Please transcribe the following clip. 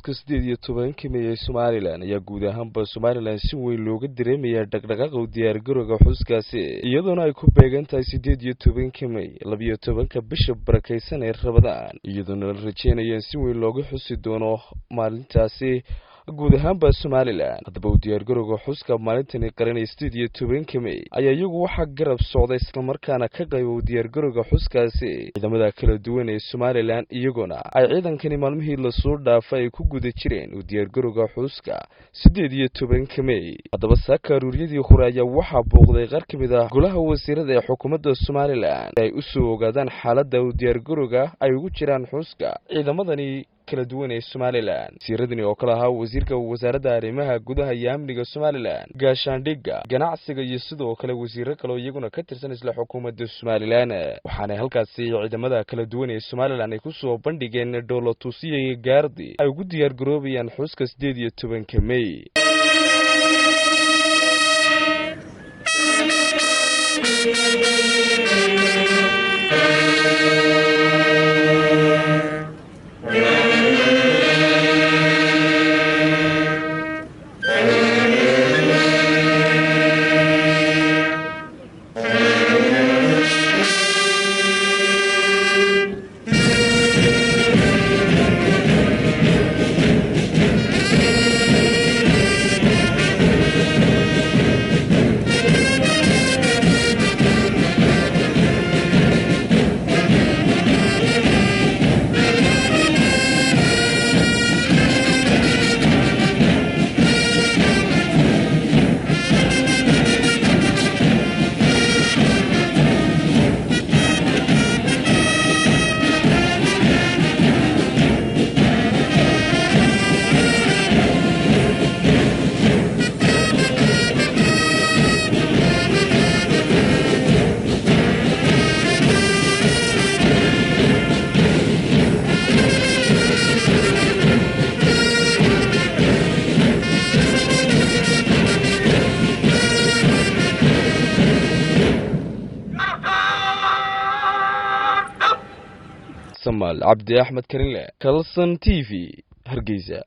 xuska 18 May ee Somaliland ayaa guud ahaanba Somaliland si weyn looga dareemayaa dhaqdhaqaaqa u diyaar garowga xuskaasi iyadoo ay ku beegan tahay 18 May 12 bisha barakeysan ee Ramadaan iyadoo la rajeynayo si weyn looga xusi doono maalintaasi guud ahaanba Somaliland hadaba u diyaar garowga xuska maalintan qaran ee 18 May ayaa iyagu waxa garab socday isla markaana ka qayb u diyaar garowga xuskaasi ciidamada kala duwan ee Somaliland iyaguna ay ciidankani maalmihii la soo dhaafay ku guda jireen u diyaar garowga xuska 18 May hadaba saakaruuriyadii hore ayaa waxa booqday qaar kamid ah golaha wasiirada ee xukuumadda Somaliland ay u soo ogaadaan xaaladda u diyaar garowga ay ugu jiraan xuska ciidamadani kala duwan ee Somaliland siiradani oo kala ahaa wasiirka wasaaradda arrimaha gudaha iyo amniga Somaliland gaashaandhigga ganacsiga iyo sidoo kale wasiirro kale oo iyaguna ka tirsan isla xukuumadda Somaliland waxaana halkaasi ciidamada kala duwan ee Somaliland ay ku soo bandhigeen dowlad-tusiye gaardi ay ugu diyaar garoobayaan xuska 18 May Samal Abdi Ahmed Karinle Kalson TV Hargeysa